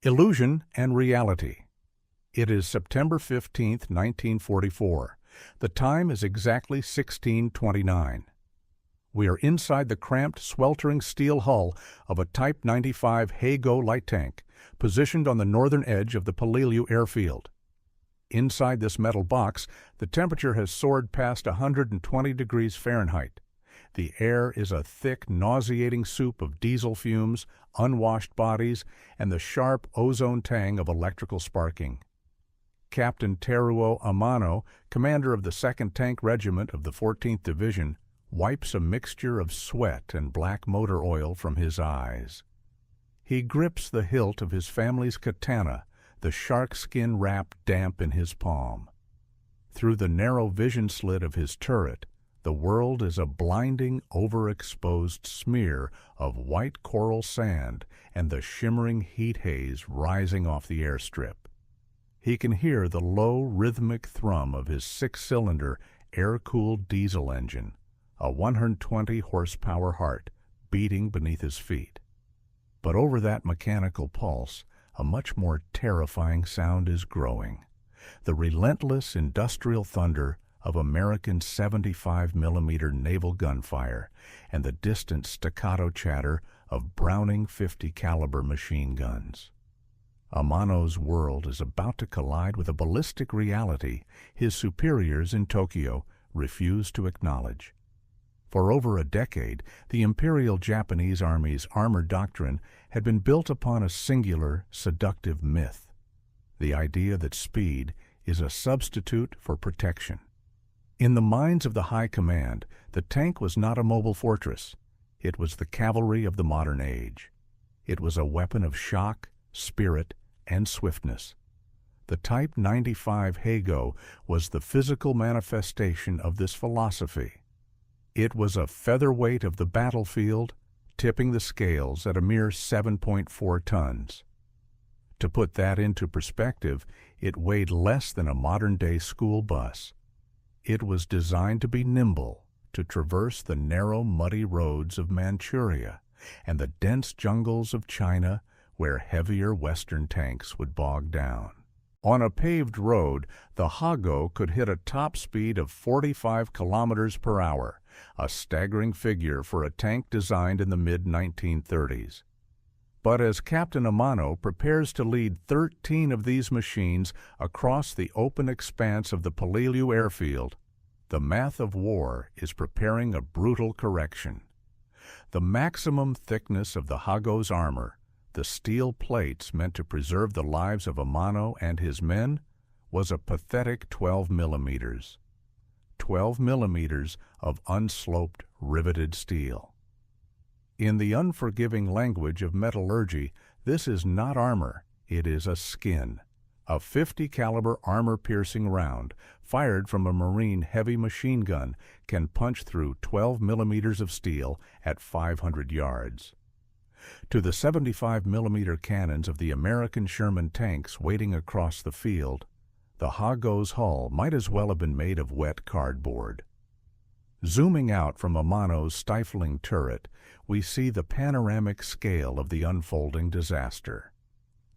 Illusion and Reality. It is September 15, 1944. The time is exactly 16:29. We are inside the cramped, sweltering steel hull of a Type 95 Hay-Go light tank, positioned on the northern edge of the Peleliu airfield. Inside this metal box, the temperature has soared past 120 degrees Fahrenheit. The air is a thick, nauseating soup of diesel fumes, unwashed bodies, and the sharp ozone tang of electrical sparking. Captain Amano, commander of the 2nd Tank Regiment of the 14th Division, wipes a mixture of sweat and black motor oil from his eyes. He grips the hilt of his family's katana, the shark skin wrap damp in his palm. Through the narrow vision slit of his turret, the world is a blinding, overexposed smear of white coral sand and the shimmering heat haze rising off the airstrip. He can hear the low, rhythmic thrum of his 6-cylinder, air-cooled diesel engine, a 120-horsepower heart beating beneath his feet. But over that mechanical pulse, a much more terrifying sound is growing: the relentless industrial thunder of American 75mm naval gunfire and the distant staccato chatter of Browning .50 caliber machine guns. Amano's world is about to collide with a ballistic reality his superiors in Tokyo refuse to acknowledge. For over a decade, the Imperial Japanese Army's armor doctrine had been built upon a singular, seductive myth: the idea that speed is a substitute for protection. In the minds of the High Command, the tank was not a mobile fortress. It was the cavalry of the modern age. It was a weapon of shock, spirit, and swiftness. The Type 95 Hay-Go was the physical manifestation of this philosophy. It was a featherweight of the battlefield, tipping the scales at a mere 7.4 tons. To put that into perspective, it weighed less than a modern-day school bus. It was designed to be nimble, to traverse the narrow, muddy roads of Manchuria and the dense jungles of China, where heavier Western tanks would bog down. On a paved road, the Hay-Go could hit a top speed of 45 kilometers per hour, a staggering figure for a tank designed in the mid-1930s. But as Captain Amano prepares to lead 13 of these machines across the open expanse of the Peleliu airfield, the math of war is preparing a brutal correction. The maximum thickness of the Hay-Go's armor, the steel plates meant to preserve the lives of Amano and his men, was a pathetic 12 millimeters. 12 millimeters of unsloped, riveted steel. In the unforgiving language of metallurgy, this is not armor, it is a skin. A .50 caliber armor-piercing round, fired from a Marine heavy machine gun, can punch through 12 millimeters of steel at 500 yards. To the 75-millimeter cannons of the American Sherman tanks waiting across the field, the Hay-Go's hull might as well have been made of wet cardboard. Zooming out from Amano's stifling turret, we see the panoramic scale of the unfolding disaster.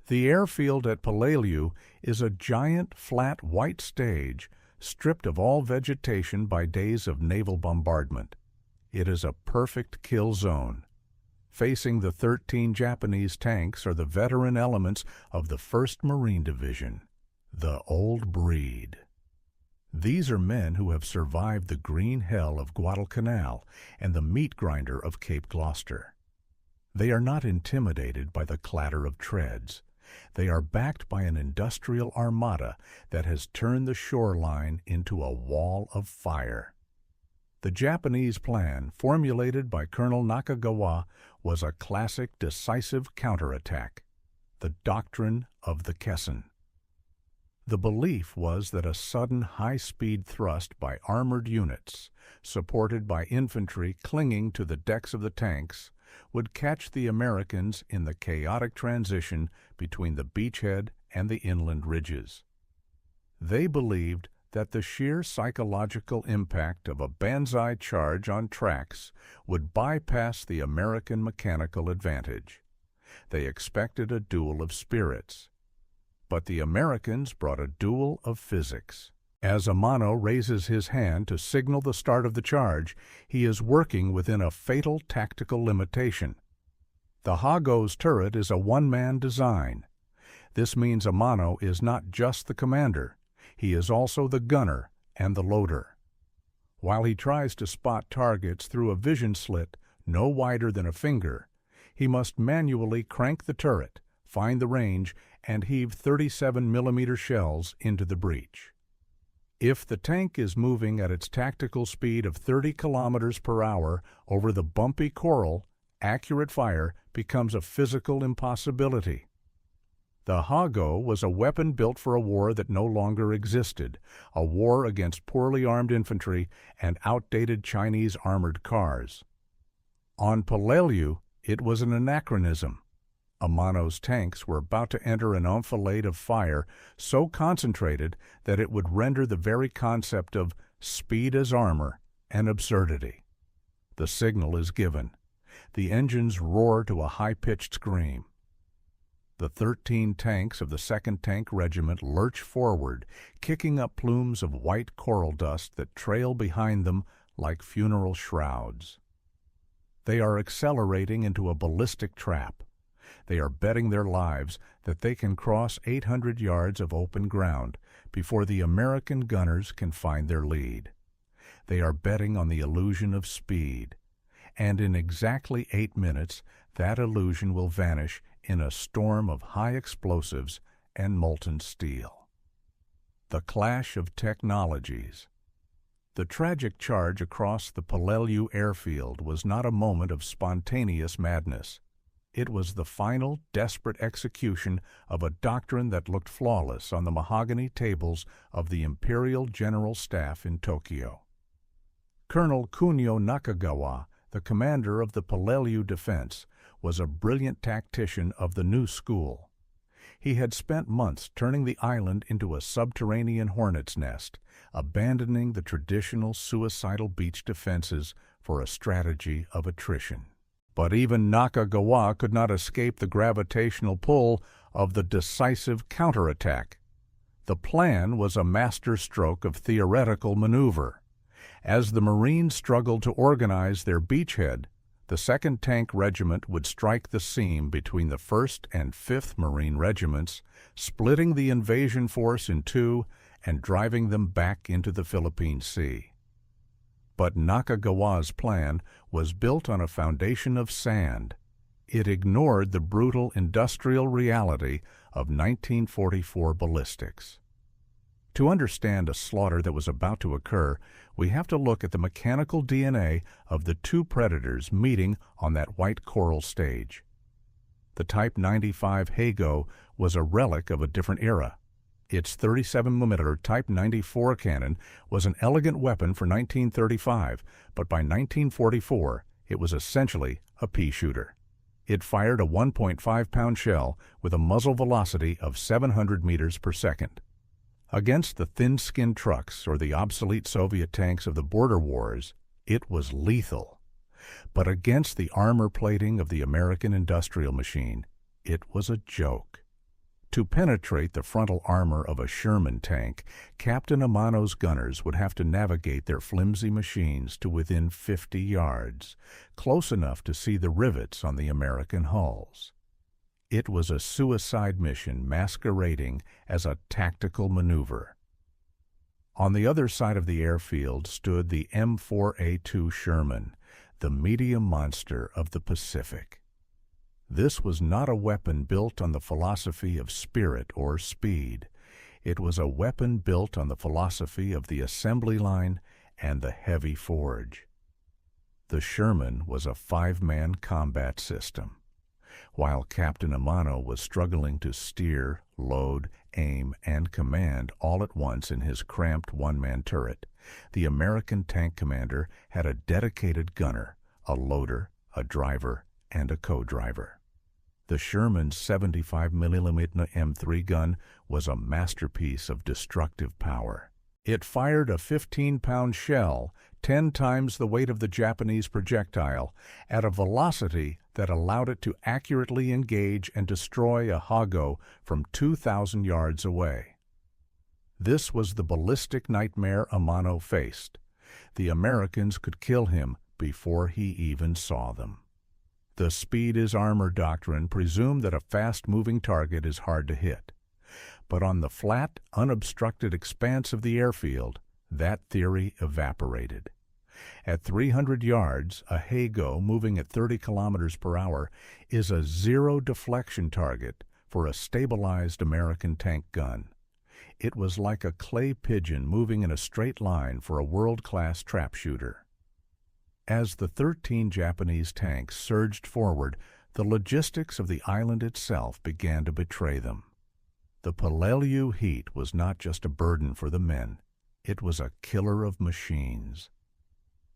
The airfield at Peleliu is a giant, flat, white stage, stripped of all vegetation by days of naval bombardment. It is a perfect kill zone. Facing the 13 Japanese tanks are the veteran elements of the 1st Marine Division, the old breed. These are men who have survived the green hell of Guadalcanal and the meat grinder of Cape Gloucester. They are not intimidated by the clatter of treads. They are backed by an industrial armada that has turned the shoreline into a wall of fire. The Japanese plan, formulated by Colonel Nakagawa, was a classic decisive counterattack, the doctrine of the Kesson. The belief was that a sudden high-speed thrust by armored units, supported by infantry clinging to the decks of the tanks, would catch the Americans in the chaotic transition between the beachhead and the inland ridges. They believed that the sheer psychological impact of a banzai charge on tracks would bypass the American mechanical advantage. They expected a duel of spirits. But the Americans brought a duel of physics. As Amano raises his hand to signal the start of the charge, he is working within a fatal tactical limitation. The Hago's turret is a one-man design. This means Amano is not just the commander, he is also the gunner and the loader. While he tries to spot targets through a vision slit no wider than a finger, he must manually crank the turret, find the range, and heave 37mm shells into the breach. If the tank is moving at its tactical speed of 30 kilometers per hour over the bumpy coral, accurate fire becomes a physical impossibility. The Hago was a weapon built for a war that no longer existed, a war against poorly armed infantry and outdated Chinese armored cars. On Peleliu, it was an anachronism. Amano's tanks were about to enter an enfilade of fire so concentrated that it would render the very concept of speed as armor an absurdity. The signal is given. The engines roar to a high-pitched scream. The 13 tanks of the 2nd Tank Regiment lurch forward, kicking up plumes of white coral dust that trail behind them like funeral shrouds. They are accelerating into a ballistic trap. They are betting their lives that they can cross 800 yards of open ground before the American gunners can find their lead. They are betting on the illusion of speed. And in exactly 8 minutes, that illusion will vanish in a storm of high explosives and molten steel. The clash of technologies. The tragic charge across the Peleliu airfield was not a moment of spontaneous madness. It was the final, desperate execution of a doctrine that looked flawless on the mahogany tables of the Imperial General Staff in Tokyo. Colonel Kunio Nakagawa, the commander of the Peleliu defense, was a brilliant tactician of the new school. He had spent months turning the island into a subterranean hornet's nest, abandoning the traditional suicidal beach defenses for a strategy of attrition. But even Nakagawa could not escape the gravitational pull of the decisive counterattack. The plan was a masterstroke of theoretical maneuver. As the Marines struggled to organize their beachhead, the 2nd Tank Regiment would strike the seam between the 1st and 5th Marine Regiments, splitting the invasion force in two and driving them back into the Philippine Sea. But Nakagawa's plan was built on a foundation of sand. It ignored the brutal industrial reality of 1944 ballistics. To understand a slaughter that was about to occur, we have to look at the mechanical DNA of the two predators meeting on that white coral stage. The Type 95 Hago was a relic of a different era. Its 37mm Type 94 cannon was an elegant weapon for 1935, but by 1944 it was essentially a pea shooter. It fired a 1.5-pound shell with a muzzle velocity of 700 meters per second. Against the thin-skinned trucks or the obsolete Soviet tanks of the border wars, it was lethal. But against the armor plating of the American industrial machine, it was a joke. To penetrate the frontal armor of a Sherman tank, Captain Amano's gunners would have to navigate their flimsy machines to within 50 yards, close enough to see the rivets on the American hulls. It was a suicide mission masquerading as a tactical maneuver. On the other side of the airfield stood the M4A2 Sherman, the medium monster of the Pacific. This was not a weapon built on the philosophy of spirit or speed. It was a weapon built on the philosophy of the assembly line and the heavy forge. The Sherman was a 5-man combat system. While Captain Amano was struggling to steer, load, aim, and command all at once in his cramped one-man turret, the American tank commander had a dedicated gunner, a loader, a driver, and a co-driver. The Sherman's 75mm M3 gun was a masterpiece of destructive power. It fired a 15-pound shell, 10 times the weight of the Japanese projectile, at a velocity that allowed it to accurately engage and destroy a Hago from 2,000 yards away. This was the ballistic nightmare Amano faced. The Americans could kill him before he even saw them. The speed is armor doctrine presumed that a fast-moving target is hard to hit. But on the flat, unobstructed expanse of the airfield, that theory evaporated. At 300 yards, a Hago moving at 30 kilometers per hour is a zero-deflection target for a stabilized American tank gun. It was like a clay pigeon moving in a straight line for a world-class trap shooter. As the 13 Japanese tanks surged forward, the logistics of the island itself began to betray them. The Peleliu heat was not just a burden for the men, it was a killer of machines.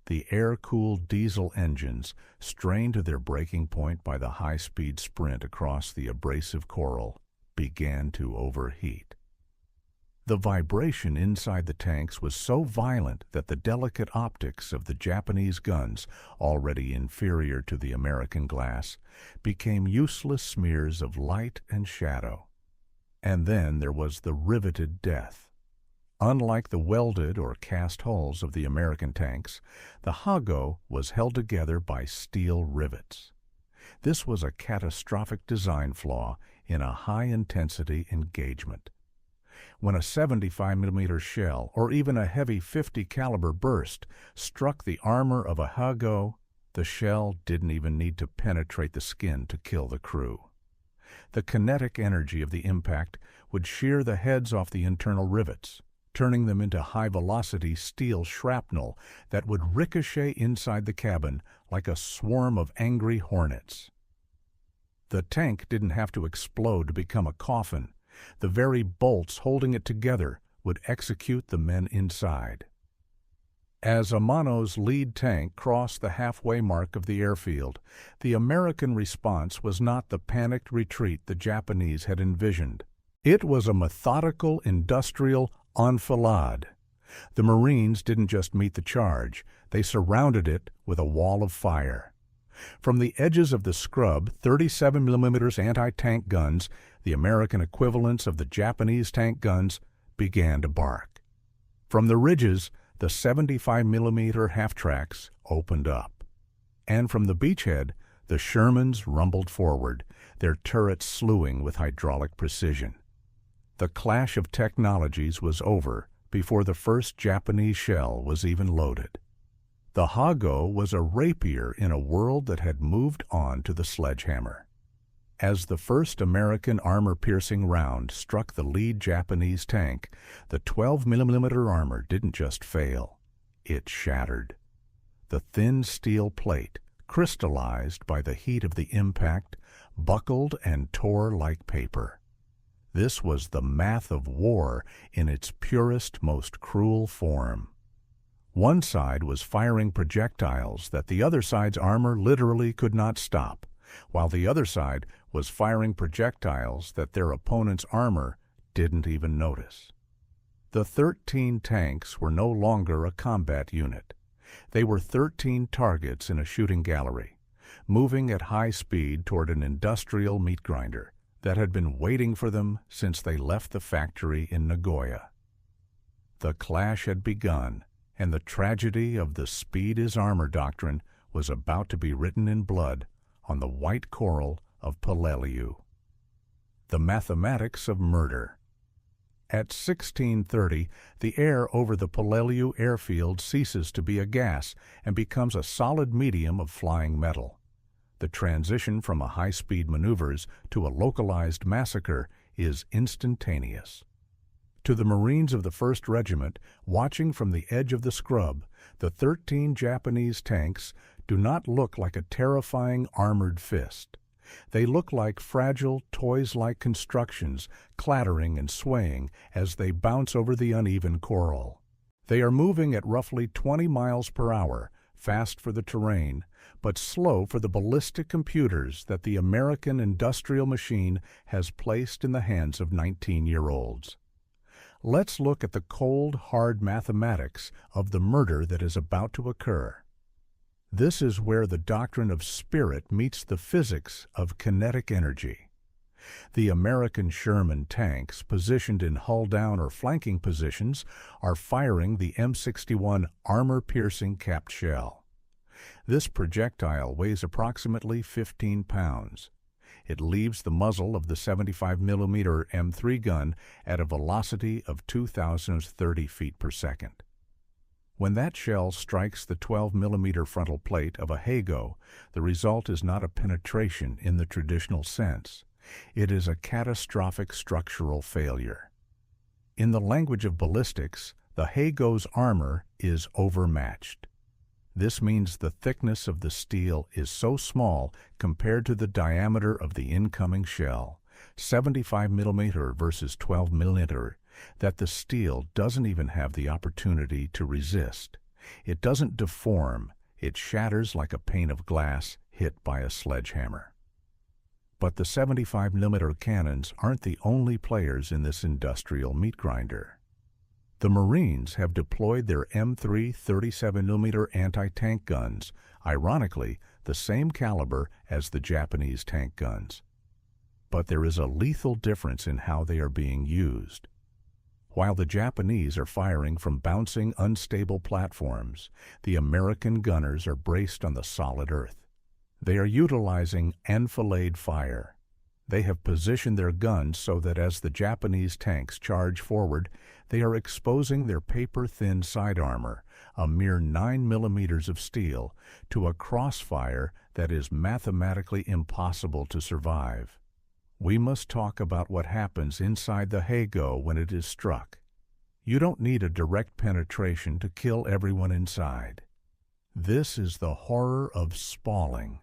The air-cooled diesel engines, strained to their breaking point by the high-speed sprint across the abrasive coral, began to overheat. The vibration inside the tanks was so violent that the delicate optics of the Japanese guns, already inferior to the American glass, became useless smears of light and shadow. And then there was the riveted death. Unlike the welded or cast hulls of the American tanks, the Hago was held together by steel rivets. This was a catastrophic design flaw in a high-intensity engagement. When a 75mm shell or even a heavy .50 caliber burst struck the armor of a Hago, the shell didn't even need to penetrate the skin to kill the crew. The kinetic energy of the impact would shear the heads off the internal rivets, turning them into high-velocity steel shrapnel that would ricochet inside the cabin like a swarm of angry hornets. The tank didn't have to explode to become a coffin. The very bolts holding it together would execute the men inside. As Amano's lead tank crossed the halfway mark of the airfield, the American response was not the panicked retreat the Japanese had envisioned. It was a methodical, industrial enfilade. The Marines didn't just meet the charge, they surrounded it with a wall of fire. From the edges of the scrub, 37mm anti-tank guns, the American equivalents of the Japanese tank guns, began to bark. From the ridges, the 75mm half-tracks opened up. And from the beachhead, the Shermans rumbled forward, their turrets slewing with hydraulic precision. The clash of technologies was over before the first Japanese shell was even loaded. The Hago was a rapier in a world that had moved on to the sledgehammer. As the first American armor-piercing round struck the lead Japanese tank, the 12mm armor didn't just fail, it shattered. The thin steel plate, crystallized by the heat of the impact, buckled and tore like paper. This was the math of war in its purest, most cruel form. One side was firing projectiles that the other side's armor literally could not stop, while the other side was firing projectiles that their opponent's armor didn't even notice. The 13 tanks were no longer a combat unit. They were 13 targets in a shooting gallery, moving at high speed toward an industrial meat grinder that had been waiting for them since they left the factory in Nagoya. The clash had begun, and the tragedy of the speed is armor doctrine was about to be written in blood on the white coral of Peleliu. The mathematics of murder. At 1630, the air over the Peleliu airfield ceases to be a gas and becomes a solid medium of flying metal. The transition from a high-speed maneuvers to a localized massacre is instantaneous. To the Marines of the 1st Regiment, watching from the edge of the scrub, the 13 Japanese tanks do not look like a terrifying armored fist. They look like fragile, toys-like constructions, clattering and swaying as they bounce over the uneven coral. They are moving at roughly 20 miles per hour, fast for the terrain, but slow for the ballistic computers that the American industrial machine has placed in the hands of 19-year-olds. Let's look at the cold, hard mathematics of the murder that is about to occur. This is where the doctrine of spirit meets the physics of kinetic energy. The American Sherman tanks, positioned in hull-down or flanking positions, are firing the M61 armor-piercing capped shell. This projectile weighs approximately 15 pounds. It leaves the muzzle of the 75mm M3 gun at a velocity of 2,030 feet per second. When that shell strikes the 12mm frontal plate of a Hago, the result is not a penetration in the traditional sense. It is a catastrophic structural failure. In the language of ballistics, the Hago's armor is overmatched. This means the thickness of the steel is so small compared to the diameter of the incoming shell, 75mm versus 12mm, that the steel doesn't even have the opportunity to resist. It doesn't deform, it shatters like a pane of glass hit by a sledgehammer. But the 75mm cannons aren't the only players in this industrial meat grinder. The Marines have deployed their M3 37mm anti-tank guns, ironically the same caliber as the Japanese tank guns. But there is a lethal difference in how they are being used. While the Japanese are firing from bouncing, unstable platforms, the American gunners are braced on the solid earth. They are utilizing enfilade fire. They have positioned their guns so that as the Japanese tanks charge forward, they are exposing their paper-thin side armor, a mere 9mm of steel, to a crossfire that is mathematically impossible to survive. We must talk about what happens inside the Hago when it is struck. You don't need a direct penetration to kill everyone inside. This is the horror of spalling.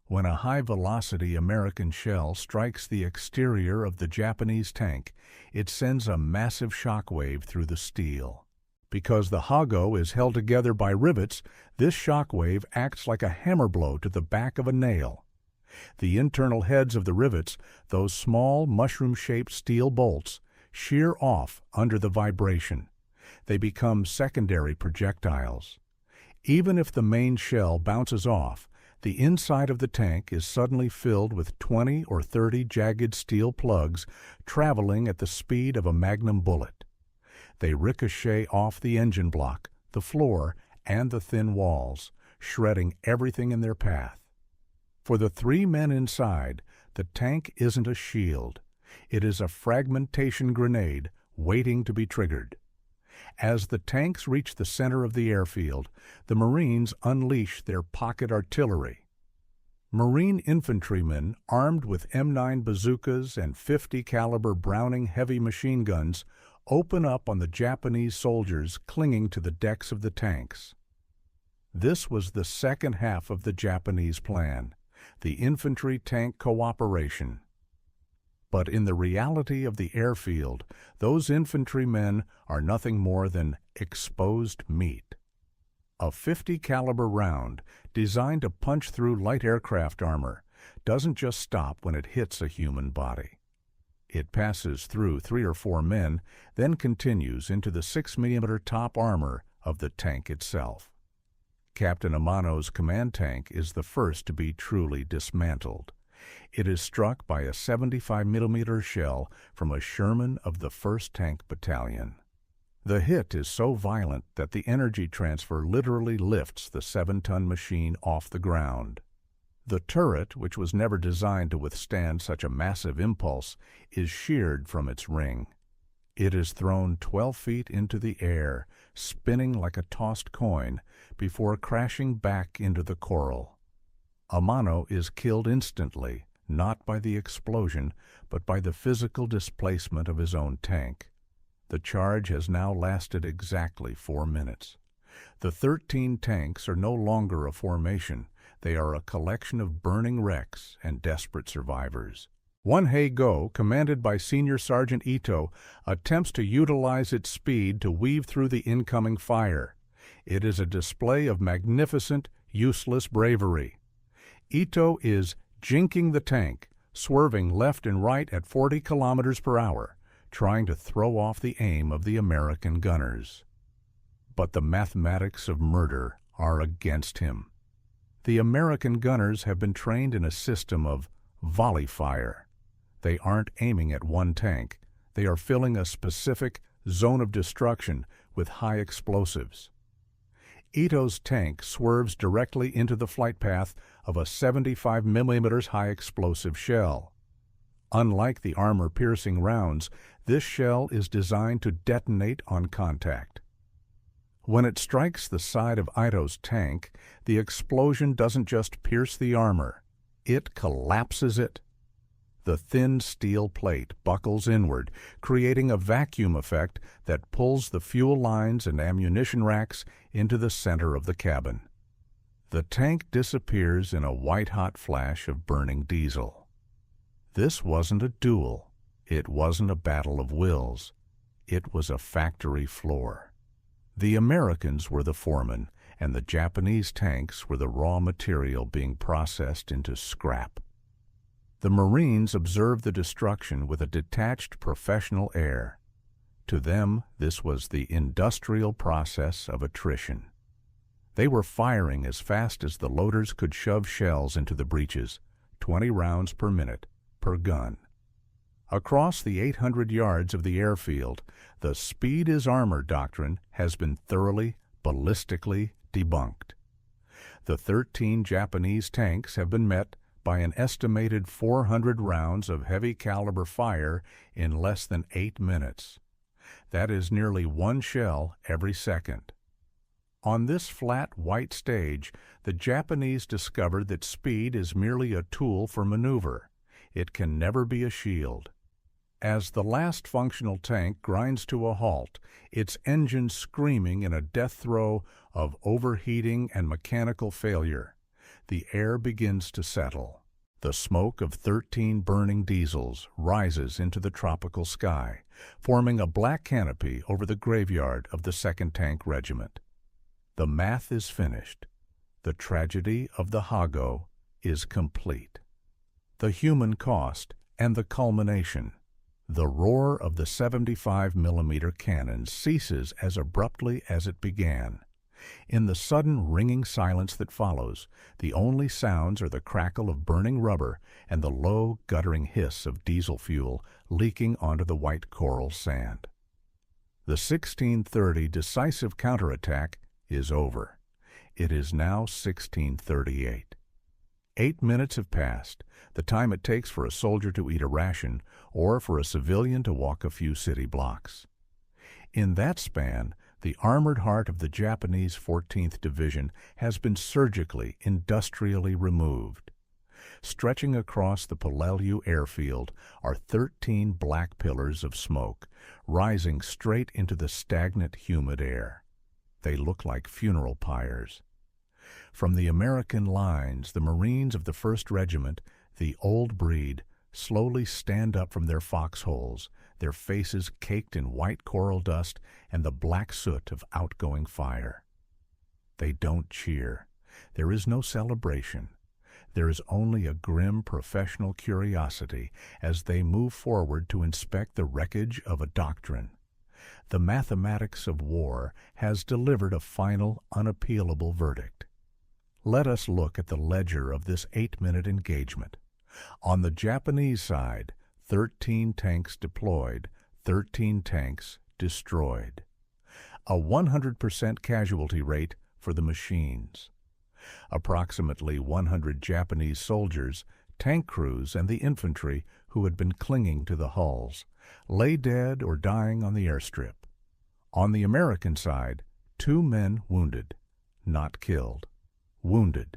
When a high-velocity American shell strikes the exterior of the Japanese tank, it sends a massive shockwave through the steel. Because the Hago is held together by rivets, this shockwave acts like a hammer blow to the back of a nail. The internal heads of the rivets, those small mushroom-shaped steel bolts, shear off under the vibration. They become secondary projectiles. Even if the main shell bounces off, the inside of the tank is suddenly filled with 20 or 30 jagged steel plugs traveling at the speed of a magnum bullet. They ricochet off the engine block, the floor, and the thin walls, shredding everything in their path. For the 3 men inside, the tank isn't a shield. It is a fragmentation grenade waiting to be triggered. As the tanks reach the center of the airfield, the Marines unleash their pocket artillery. Marine infantrymen armed with M9 bazookas and 50 caliber Browning heavy machine guns open up on the Japanese soldiers clinging to the decks of the tanks. This was the second half of the Japanese plan, the infantry-tank cooperation. But in the reality of the airfield, those infantrymen are nothing more than exposed meat. A 50 caliber round, designed to punch through light aircraft armor, doesn't just stop when it hits a human body. It passes through 3 or 4 men, then continues into the 6mm top armor of the tank itself. Captain Amano's command tank is the first to be truly dismantled. It is struck by a 75mm shell from a Sherman of the 1st Tank Battalion. The hit is so violent that the energy transfer literally lifts the 7-ton machine off the ground. The turret, which was never designed to withstand such a massive impulse, is sheared from its ring. It is thrown 12 feet into the air, spinning like a tossed coin, before crashing back into the coral. Amano is killed instantly, not by the explosion, but by the physical displacement of his own tank. The charge has now lasted exactly 4 minutes. The 13 tanks are no longer a formation. They are a collection of burning wrecks and desperate survivors. One Hago, commanded by Senior Sergeant Ito, attempts to utilize its speed to weave through the incoming fire. It is a display of magnificent, useless bravery. Ito is jinking the tank, swerving left and right at 40 kilometers per hour, trying to throw off the aim of the American gunners. But the mathematics of murder are against him. The American gunners have been trained in a system of volley fire. They aren't aiming at one tank. They are filling a specific zone of destruction with high explosives. Ito's tank swerves directly into the flight path of a 75 mm high explosive shell. Unlike the armor-piercing rounds, this shell is designed to detonate on contact. When it strikes the side of Ito's tank, the explosion doesn't just pierce the armor, it collapses it. The thin steel plate buckles inward, creating a vacuum effect that pulls the fuel lines and ammunition racks into the center of the cabin. The tank disappears in a white-hot flash of burning diesel. This wasn't a duel. It wasn't a battle of wills. It was a factory floor. The Americans were the foremen, and the Japanese tanks were the raw material being processed into scrap. The Marines observed the destruction with a detached professional air. To them, this was the industrial process of attrition. They were firing as fast as the loaders could shove shells into the breeches, 20 rounds per minute, per gun. Across the 800 yards of the airfield, the speed is armor doctrine has been thoroughly, ballistically debunked. The 13 Japanese tanks have been met by an estimated 400 rounds of heavy-caliber fire in less than 8 minutes. That is nearly one shell every second. On this flat, white stage, the Japanese discovered that speed is merely a tool for maneuver. It can never be a shield. As the last functional tank grinds to a halt, its engine screaming in a death throe of overheating and mechanical failure, the air begins to settle. The smoke of 13 burning diesels rises into the tropical sky, forming a black canopy over the graveyard of the 2nd Tank Regiment. The math is finished. The tragedy of the Hago is complete. The human cost and the culmination. The roar of the 75 mm cannon ceases as abruptly as it began. In the sudden ringing silence that follows, the only sounds are the crackle of burning rubber and the low, guttering hiss of diesel fuel leaking onto the white coral sand. The 1630 decisive counterattack is over. It is now 1638. 8 minutes have passed, the time it takes for a soldier to eat a ration or for a civilian to walk a few city blocks. In that span, the armored heart of the Japanese 14th Division has been surgically, industrially removed. Stretching across the Peleliu airfield are 13 black pillars of smoke, rising straight into the stagnant, humid air. They look like funeral pyres. From the American lines, the Marines of the 1st Regiment, the old breed, slowly stand up from their foxholes, their faces caked in white coral dust and the black soot of outgoing fire. They don't cheer. There is no celebration. There is only a grim professional curiosity as they move forward to inspect the wreckage of a doctrine. The mathematics of war has delivered a final, unappealable verdict. Let us look at the ledger of this 8-minute engagement. On the Japanese side, 13 tanks deployed, 13 tanks destroyed. A 100% casualty rate for the machines. Approximately 100 Japanese soldiers, tank crews, and the infantry who had been clinging to the hulls lay dead or dying on the airstrip. On the American side, 2 men wounded, not killed, wounded.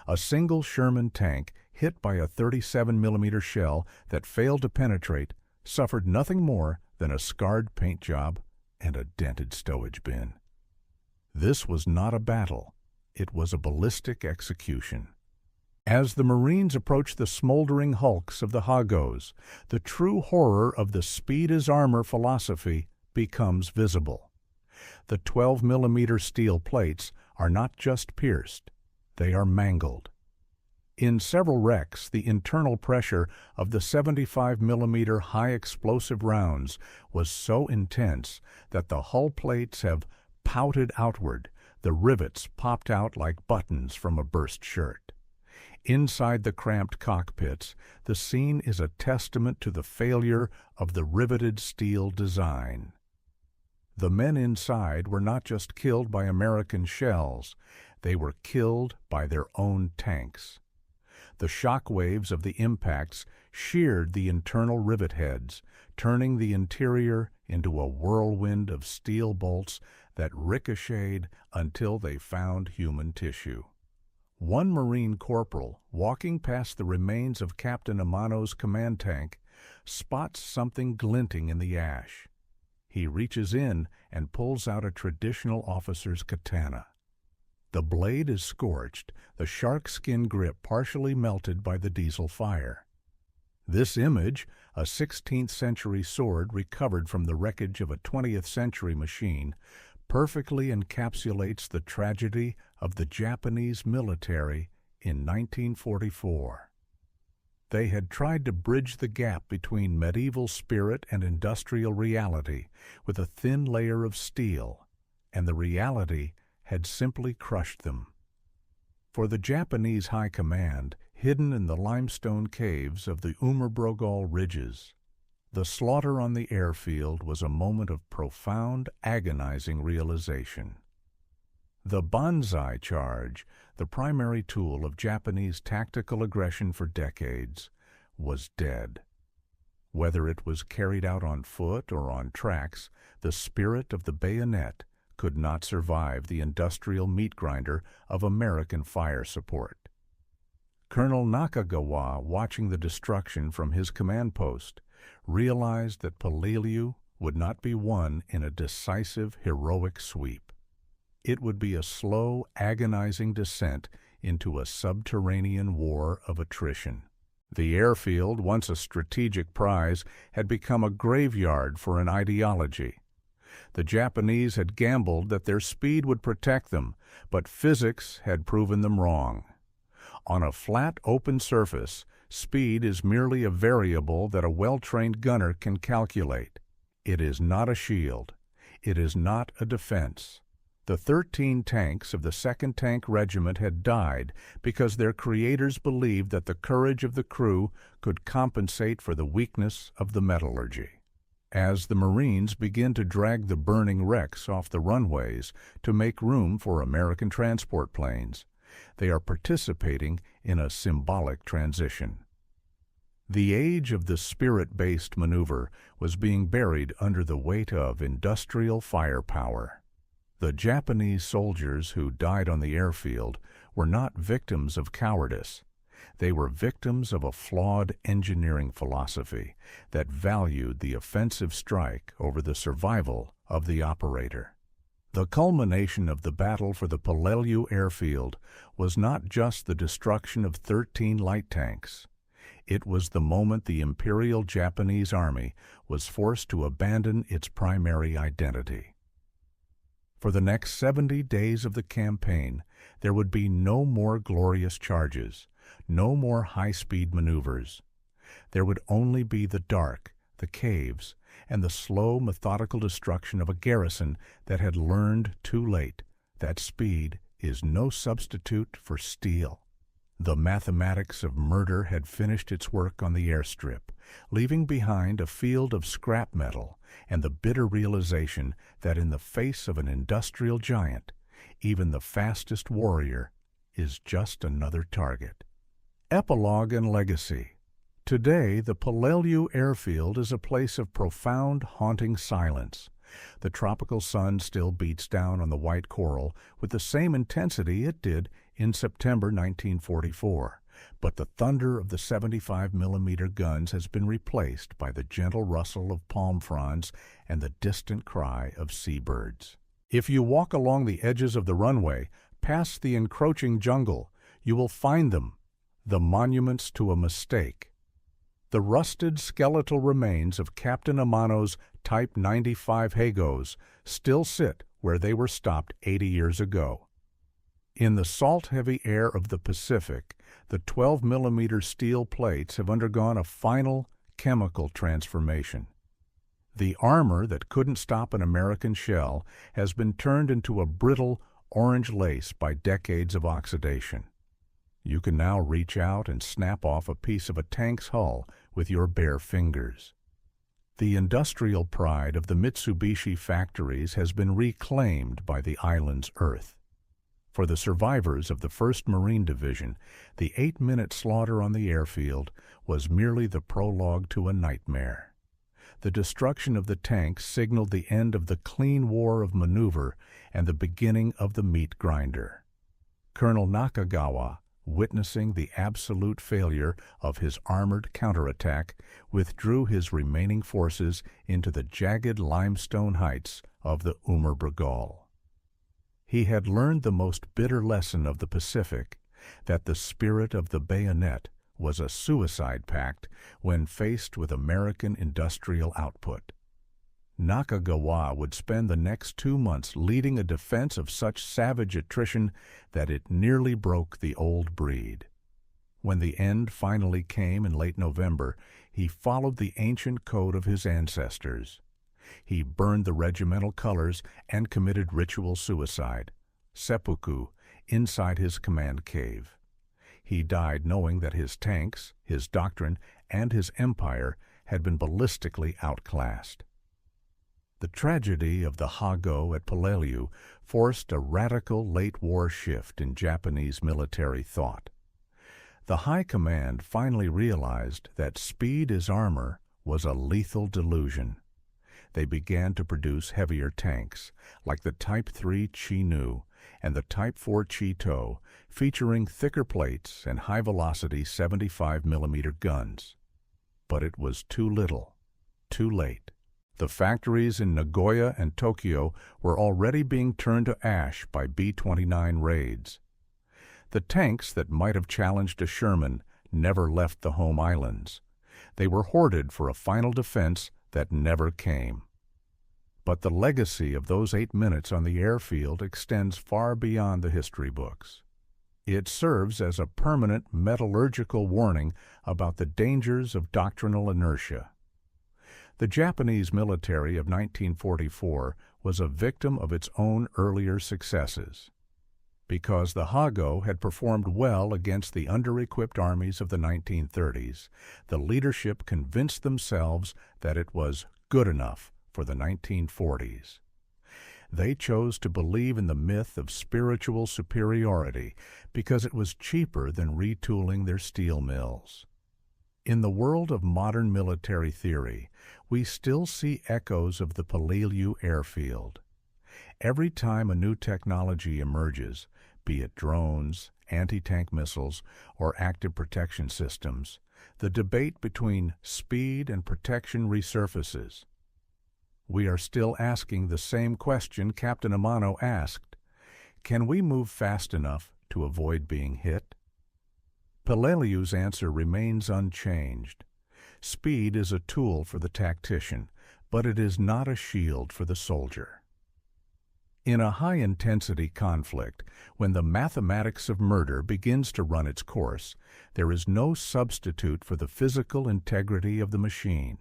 A single Sherman tank hit by a 37 mm shell that failed to penetrate suffered nothing more than a scarred paint job and a dented stowage bin. This was not a battle. It was a ballistic execution. As the Marines approached the smoldering hulks of the Hagos, the true horror of the speed is armor philosophy becomes visible. The 12 mm steel plates are not just pierced, they are mangled. In several wrecks, the internal pressure of the 75mm high-explosive rounds was so intense that the hull plates have pouted outward, the rivets popped out like buttons from a burst shirt. Inside the cramped cockpits, the scene is a testament to the failure of the riveted steel design. The men inside were not just killed by American shells, they were killed by their own tanks. The shock waves of the impacts sheared the internal rivet heads, turning the interior into a whirlwind of steel bolts that ricocheted until they found human tissue. One Marine corporal, walking past the remains of Captain Amano's command tank, spots something glinting in the ash. He reaches in and pulls out a traditional officer's katana. The blade is scorched, the shark skin grip partially melted by the diesel fire. This image, a 16th century sword recovered from the wreckage of a 20th century machine, perfectly encapsulates the tragedy of the Japanese military in 1944. They had tried to bridge the gap between medieval spirit and industrial reality with a thin layer of steel, and the reality had simply crushed them. For the Japanese High Command, hidden in the limestone caves of the Ummerbrogal ridges, the slaughter on the airfield was a moment of profound, agonizing realization. The banzai charge, the primary tool of Japanese tactical aggression for decades, was dead. Whether it was carried out on foot or on tracks, the spirit of the bayonet could not survive the industrial meat grinder of American fire support. Colonel Nakagawa, watching the destruction from his command post, realized that Peleliu would not be won in a decisive, heroic sweep. It would be a slow, agonizing descent into a subterranean war of attrition. The airfield, once a strategic prize, had become a graveyard for an ideology. The Japanese had gambled that their speed would protect them, but physics had proven them wrong. On a flat, open surface, speed is merely a variable that a well-trained gunner can calculate. It is not a shield. It is not a defense. The 13 tanks of the 2nd Tank Regiment had died because their creators believed that the courage of the crew could compensate for the weakness of the metallurgy. As the Marines begin to drag the burning wrecks off the runways to make room for American transport planes, they are participating in a symbolic transition. The age of the spirit-based maneuver was being buried under the weight of industrial firepower. The Japanese soldiers who died on the airfield were not victims of cowardice. They were victims of a flawed engineering philosophy that valued the offensive strike over the survival of the operator. The culmination of the battle for the Peleliu airfield was not just the destruction of 13 light tanks. It was the moment the Imperial Japanese Army was forced to abandon its primary identity. For the next 70 days of the campaign, there would be no more glorious charges, no more high-speed maneuvers. There would only be the dark, the caves, and the slow, methodical destruction of a garrison that had learned too late that speed is no substitute for steel. The mathematics of murder had finished its work on the airstrip, leaving behind a field of scrap metal and the bitter realization that in the face of an industrial giant, even the fastest warrior is just another target. Epilogue and Legacy. Today, the Peleliu airfield is a place of profound, haunting silence. The tropical sun still beats down on the white coral with the same intensity it did in September 1944, but the thunder of the 75mm guns has been replaced by the gentle rustle of palm fronds and the distant cry of seabirds. If you walk along the edges of the runway, past the encroaching jungle, you will find them, the monuments to a mistake. The rusted skeletal remains of Captain Amano's Type 95 Hagos still sit where they were stopped 80 years ago. In the salt-heavy air of the Pacific, the 12-millimeter steel plates have undergone a final chemical transformation. The armor that couldn't stop an American shell has been turned into a brittle orange lace by decades of oxidation. You can now reach out and snap off a piece of a tank's hull with your bare fingers. The industrial pride of the Mitsubishi factories has been reclaimed by the island's earth. For the survivors of the 1st Marine Division, the 8-minute slaughter on the airfield was merely the prologue to a nightmare. The destruction of the tanks signaled the end of the clean war of maneuver and the beginning of the meat grinder. Colonel Nakagawa, witnessing the absolute failure of his armored counterattack, withdrew his remaining forces into the jagged limestone heights of the Umurbergal. He had learned the most bitter lesson of the Pacific, that the spirit of the bayonet was a suicide pact when faced with American industrial output. Nakagawa would spend the next 2 months leading a defense of such savage attrition that it nearly broke the old breed. When the end finally came in late November, he followed the ancient code of his ancestors. He burned the regimental colors and committed ritual suicide, seppuku, inside his command cave. He died knowing that his tanks, his doctrine, and his empire had been ballistically outclassed. The tragedy of the Hago at Peleliu forced a radical late-war shift in Japanese military thought. The High Command finally realized that speed as armor was a lethal delusion. They began to produce heavier tanks, like the Type 3 Chinook and the Type 4 Chito, featuring thicker plates and high-velocity 75-millimeter guns. But it was too little, too late. The factories in Nagoya and Tokyo were already being turned to ash by B-29 raids. The tanks that might have challenged a Sherman never left the home islands. They were hoarded for a final defense that never came. But the legacy of those 8 minutes on the airfield extends far beyond the history books. It serves as a permanent metallurgical warning about the dangers of doctrinal inertia. The Japanese military of 1944 was a victim of its own earlier successes. Because the Hago had performed well against the under-equipped armies of the 1930s, the leadership convinced themselves that it was good enough for the 1940s. They chose to believe in the myth of spiritual superiority because it was cheaper than retooling their steel mills. In the world of modern military theory, we still see echoes of the Peleliu airfield. Every time a new technology emerges, be it drones, anti-tank missiles, or active protection systems, the debate between speed and protection resurfaces. We are still asking the same question Captain Amano asked: can we move fast enough to avoid being hit? Peleliu's answer remains unchanged. Speed is a tool for the tactician, but it is not a shield for the soldier. In a high-intensity conflict, when the mathematics of murder begins to run its course, there is no substitute for the physical integrity of the machine.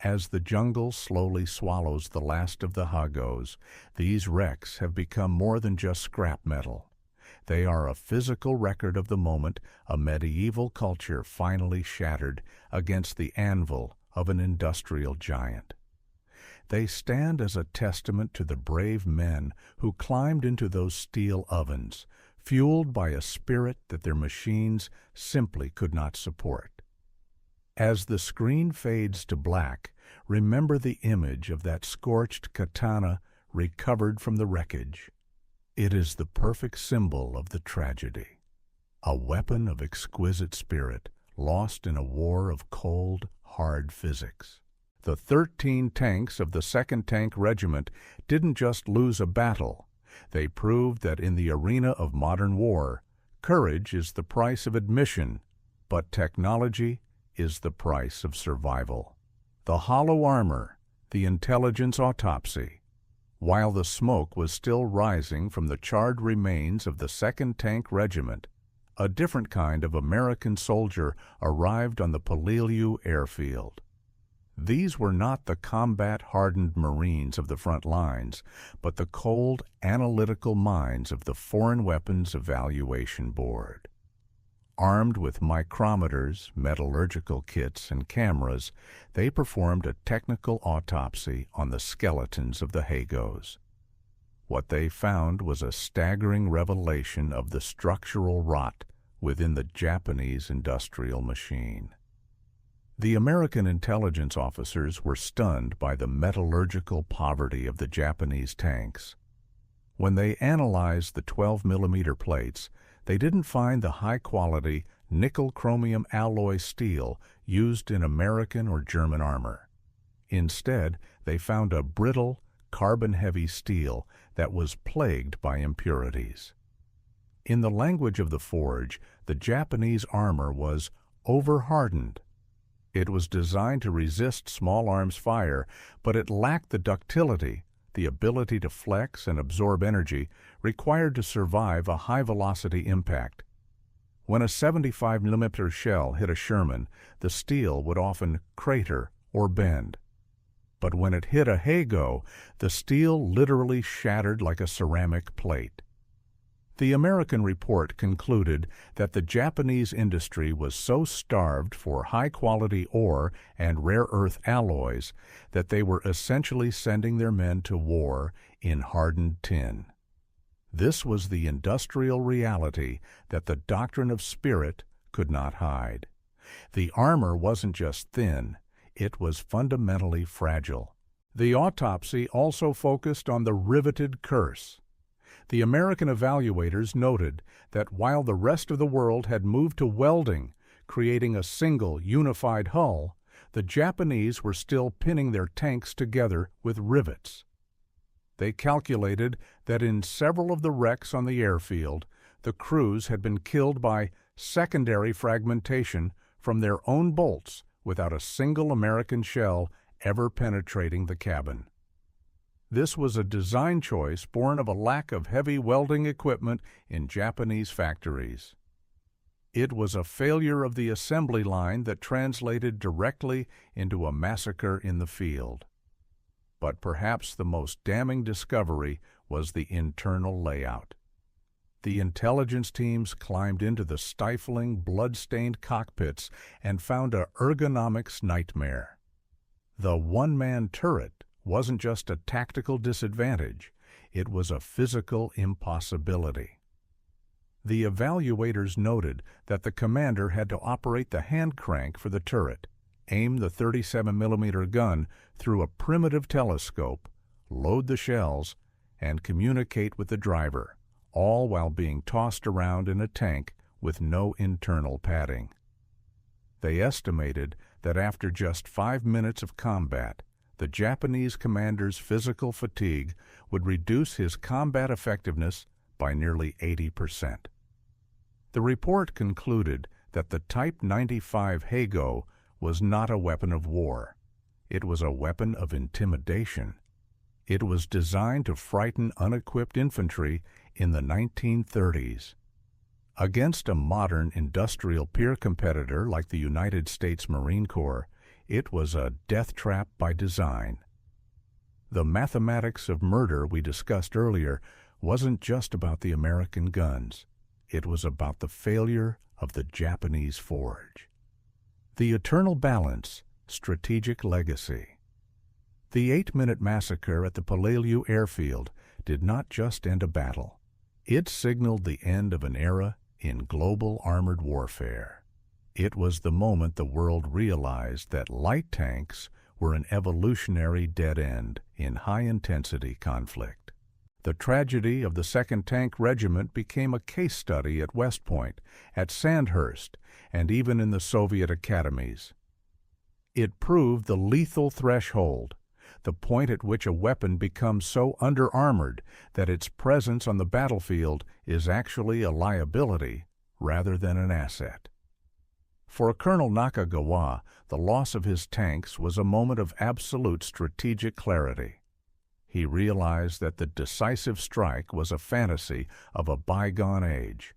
As the jungle slowly swallows the last of the Hagos, these wrecks have become more than just scrap metal. They are a physical record of the moment a medieval culture finally shattered against the anvil of an industrial giant. They stand as a testament to the brave men who climbed into those steel ovens, fueled by a spirit that their machines simply could not support. As the screen fades to black, remember the image of that scorched katana recovered from the wreckage. It is the perfect symbol of the tragedy, a weapon of exquisite spirit lost in a war of cold, hard physics. The 13 tanks of the 2nd Tank Regiment didn't just lose a battle. They proved that in the arena of modern war, courage is the price of admission, but technology is the price of survival. The hollow armor, the intelligence autopsy, While the smoke was still rising from the charred remains of the 2nd Tank Regiment, a different kind of American soldier arrived on the Peleliu airfield. These were not the combat-hardened Marines of the front lines, but the cold, analytical minds of the Foreign Weapons Evaluation Board. Armed with micrometers, metallurgical kits, and cameras, they performed a technical autopsy on the skeletons of the Hagos. What they found was a staggering revelation of the structural rot within the Japanese industrial machine. The American intelligence officers were stunned by the metallurgical poverty of the Japanese tanks. When they analyzed the 12-millimeter plates, they didn't find the high-quality nickel-chromium alloy steel used in American or German armor. Instead, they found a brittle, carbon-heavy steel that was plagued by impurities. In the language of the forge, the Japanese armor was over-hardened. It was designed to resist small arms fire, but it lacked the ductility, the ability to flex and absorb energy required to survive a high-velocity impact. When a 75mm shell hit a Sherman, the steel would often crater or bend. But when it hit a Hago, the steel literally shattered like a ceramic plate. The American report concluded that the Japanese industry was so starved for high-quality ore and rare earth alloys that they were essentially sending their men to war in hardened tin. This was the industrial reality that the doctrine of spirit could not hide. The armor wasn't just thin, it was fundamentally fragile. The autopsy also focused on the riveted curse. The American evaluators noted that while the rest of the world had moved to welding, creating a single, unified hull, the Japanese were still pinning their tanks together with rivets. They calculated that in several of the wrecks on the airfield, the crews had been killed by secondary fragmentation from their own bolts without a single American shell ever penetrating the cabin. This was a design choice born of a lack of heavy welding equipment in Japanese factories. It was a failure of the assembly line that translated directly into a massacre in the field. But perhaps the most damning discovery was the internal layout. The intelligence teams climbed into the stifling, blood-stained cockpits and found a ergonomics nightmare. The one-man turret wasn't just a tactical disadvantage, it was a physical impossibility. The evaluators noted that the commander had to operate the hand crank for the turret, aim the 37mm gun through a primitive telescope, load the shells, and communicate with the driver, all while being tossed around in a tank with no internal padding. They estimated that after just 5 minutes of combat, the Japanese commander's physical fatigue would reduce his combat effectiveness by nearly 80%. The report concluded that the Type 95 Hago was not a weapon of war. It was a weapon of intimidation. It was designed to frighten unequipped infantry in the 1930s. Against a modern industrial peer competitor like the United States Marine Corps, it was a death trap by design. The mathematics of murder we discussed earlier wasn't just about the American guns. It was about the failure of the Japanese forge. The eternal balance, strategic legacy. The 8-minute massacre at the Peleliu airfield did not just end a battle. It signaled the end of an era in global armored warfare. It was the moment the world realized that light tanks were an evolutionary dead end in high-intensity conflict. The tragedy of the 2nd Tank Regiment became a case study at West Point, at Sandhurst, and even in the Soviet academies. It proved the lethal threshold, the point at which a weapon becomes so under-armored that its presence on the battlefield is actually a liability rather than an asset. For Colonel Nakagawa, the loss of his tanks was a moment of absolute strategic clarity. He realized that the decisive strike was a fantasy of a bygone age.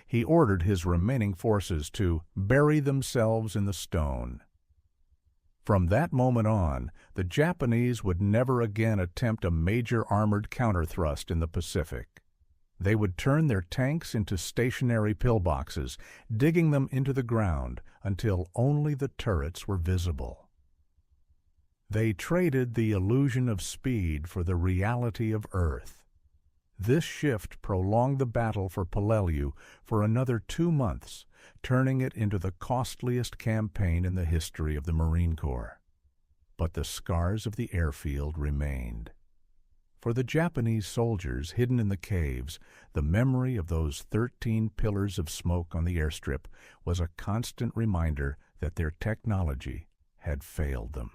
He ordered his remaining forces to bury themselves in the stone. From that moment on, the Japanese would never again attempt a major armored counterthrust in the Pacific. They would turn their tanks into stationary pillboxes, digging them into the ground until only the turrets were visible. They traded the illusion of speed for the reality of Earth. This shift prolonged the battle for Peleliu for another 2 months, turning it into the costliest campaign in the history of the Marine Corps. But the scars of the airfield remained. For the Japanese soldiers hidden in the caves, the memory of those 13 pillars of smoke on the airstrip was a constant reminder that their technology had failed them.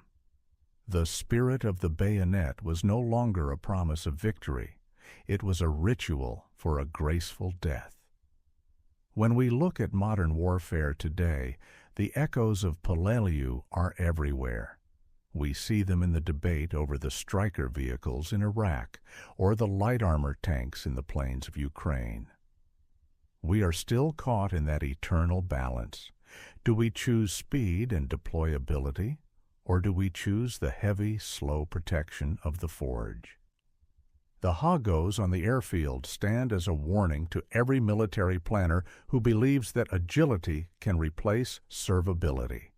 The spirit of the bayonet was no longer a promise of victory. It was a ritual for a graceful death. When we look at modern warfare today, the echoes of Peleliu are everywhere. We see them in the debate over the Stryker vehicles in Iraq or the light armor tanks in the plains of Ukraine. We are still caught in that eternal balance. Do we choose speed and deployability, or do we choose the heavy, slow protection of the forge? The Hagos on the airfield stand as a warning to every military planner who believes that agility can replace servability.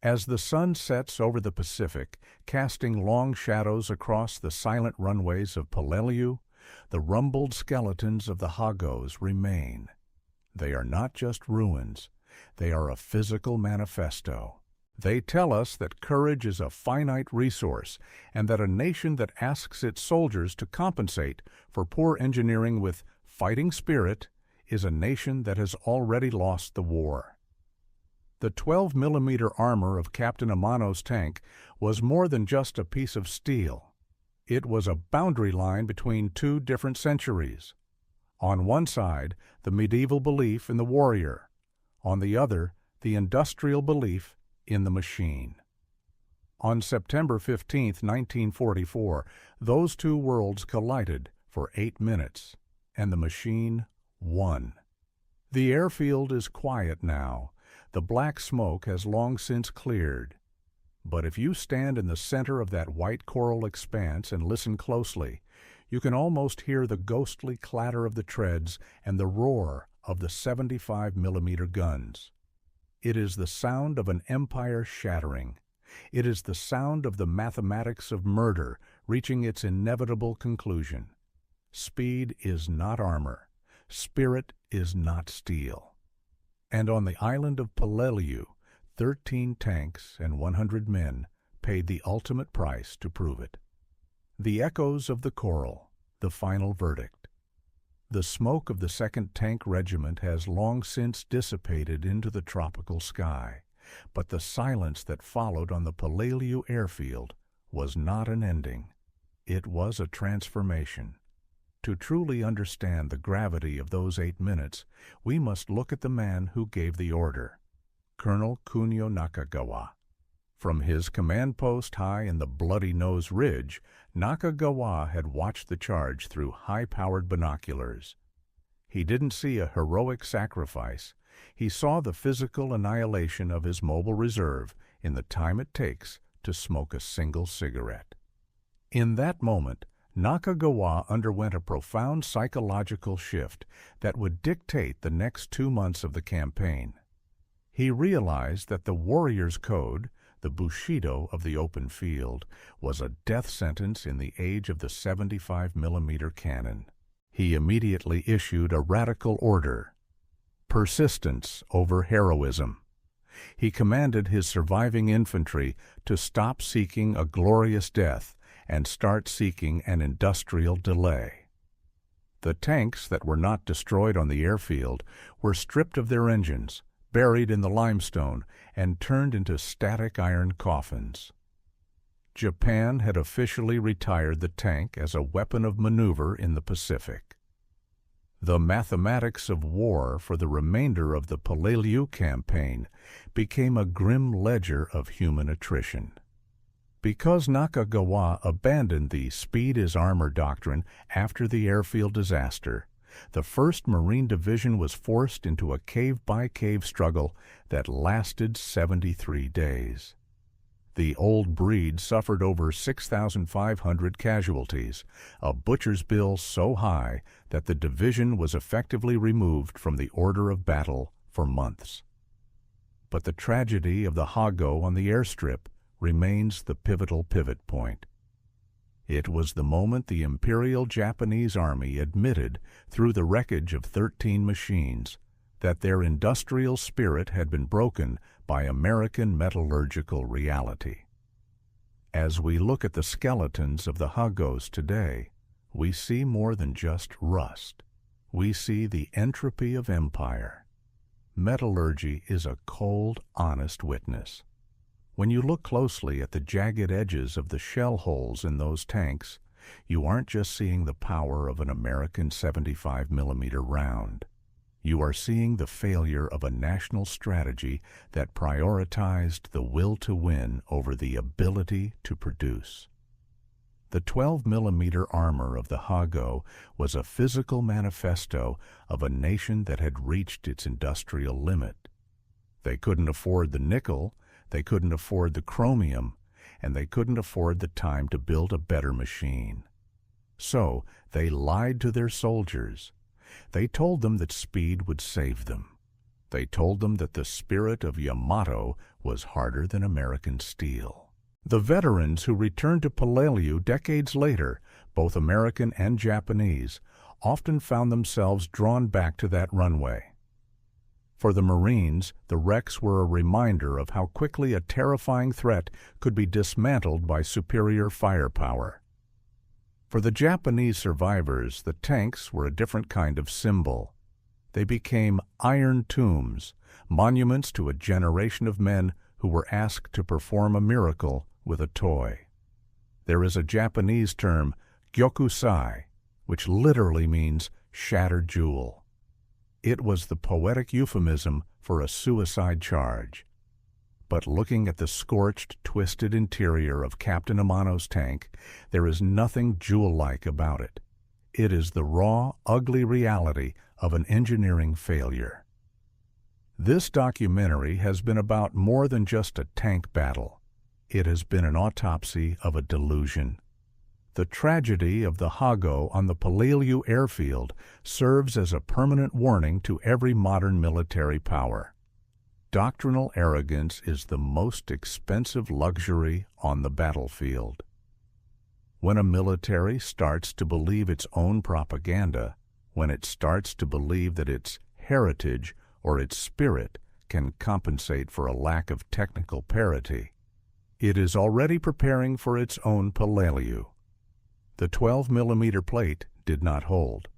As the sun sets over the Pacific, casting long shadows across the silent runways of Peleliu, the rumbled skeletons of the Hagos remain. They are not just ruins, they are a physical manifesto. They tell us that courage is a finite resource and that a nation that asks its soldiers to compensate for poor engineering with fighting spirit is a nation that has already lost the war. The 12mm armor of Captain Amano's tank was more than just a piece of steel. It was a boundary line between 2 different centuries. On one side, the medieval belief in the warrior. On the other, the industrial belief in the machine. On September 15, 1944, those 2 worlds collided for 8 minutes, and the machine won. The airfield is quiet now. The black smoke has long since cleared. But if you stand in the center of that white coral expanse and listen closely, you can almost hear the ghostly clatter of the treads and the roar of the 75mm guns. It is the sound of an empire shattering. It is the sound of the mathematics of murder reaching its inevitable conclusion. Speed is not armor. Spirit is not steel. And on the island of Peleliu, 13 tanks and 100 men paid the ultimate price to prove it. The echoes of the coral, the final verdict. The smoke of the 2nd Tank Regiment has long since dissipated into the tropical sky, but the silence that followed on the Peleliu airfield was not an ending. It was a transformation. To truly understand the gravity of those 8 minutes, we must look at the man who gave the order, Colonel Kunio Nakagawa. From his command post high in the Bloody Nose Ridge, Nakagawa had watched the charge through high-powered binoculars. He didn't see a heroic sacrifice. He saw the physical annihilation of his mobile reserve in the time it takes to smoke a single cigarette. In that moment, Nakagawa underwent a profound psychological shift that would dictate the next 2 months of the campaign. He realized that the warrior's code, the Bushido of the open field, was a death sentence in the age of the 75mm cannon. He immediately issued a radical order: persistence over heroism. He commanded his surviving infantry to stop seeking a glorious death and start seeking an industrial delay. The tanks that were not destroyed on the airfield were stripped of their engines, buried in the limestone, and turned into static iron coffins. Japan had officially retired the tank as a weapon of maneuver in the Pacific. The mathematics of war for the remainder of the Peleliu campaign became a grim ledger of human attrition. Because Nakagawa abandoned the speed is armor doctrine after the airfield disaster, the 1st Marine Division was forced into a cave-by-cave struggle that lasted 73 days. The old breed suffered over 6,500 casualties, a butcher's bill so high that the division was effectively removed from the order of battle for months. But the tragedy of the Hago on the airstrip remains the pivotal pivot point. It was the moment the Imperial Japanese Army admitted through the wreckage of 13 machines that their industrial spirit had been broken by American metallurgical reality. As we look at the skeletons of the Hagos today, we see more than just rust. We see the entropy of empire. Metallurgy is a cold, honest witness. When you look closely at the jagged edges of the shell holes in those tanks, you aren't just seeing the power of an American 75mm round. You are seeing the failure of a national strategy that prioritized the will to win over the ability to produce. The 12mm armor of the Hago was a physical manifesto of a nation that had reached its industrial limit. They couldn't afford the nickel, they couldn't afford the chromium, and they couldn't afford the time to build a better machine. So they lied to their soldiers. They told them that speed would save them. They told them that the spirit of Yamato was harder than American steel. The veterans who returned to Peleliu decades later, both American and Japanese, often found themselves drawn back to that runway. For the Marines, the wrecks were a reminder of how quickly a terrifying threat could be dismantled by superior firepower. For the Japanese survivors, the tanks were a different kind of symbol. They became iron tombs, monuments to a generation of men who were asked to perform a miracle with a toy. There is a Japanese term, gyokusai, which literally means shattered jewel. It was the poetic euphemism for a suicide charge. But looking at the scorched, twisted interior of Captain Amano's tank, there is nothing jewel-like about it. It is the raw, ugly reality of an engineering failure. This documentary has been about more than just a tank battle. It has been an autopsy of a delusion. The tragedy of the Hago on the Peleliu airfield serves as a permanent warning to every modern military power. Doctrinal arrogance is the most expensive luxury on the battlefield. When a military starts to believe its own propaganda, when it starts to believe that its heritage or its spirit can compensate for a lack of technical parity, it is already preparing for its own Peleliu. The 12mm plate did not hold.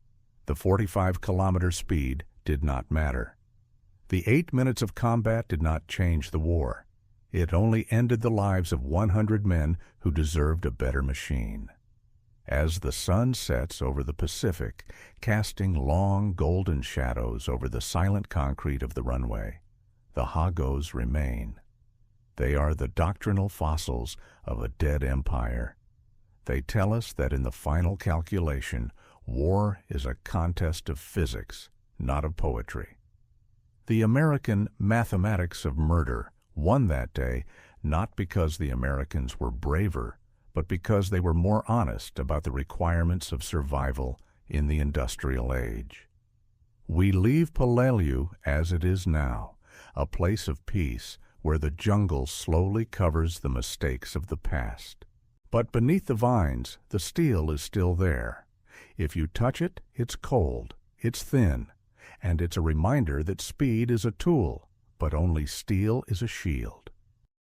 The 45-kilometer speed did not matter. The 8 minutes of combat did not change the war. It only ended the lives of 100 men who deserved a better machine. As the sun sets over the Pacific, casting long golden shadows over the silent concrete of the runway, the Hagos remain. They are the doctrinal fossils of a dead empire. They tell us that in the final calculation, war is a contest of physics, not of poetry. The American mathematics of murder won that day not because the Americans were braver, but because they were more honest about the requirements of survival in the industrial age. We leave Peleliu as it is now, a place of peace where the jungle slowly covers the mistakes of the past. But beneath the vines, the steel is still there. If you touch it, it's cold, it's thin, and it's a reminder that speed is a tool, but only steel is a shield.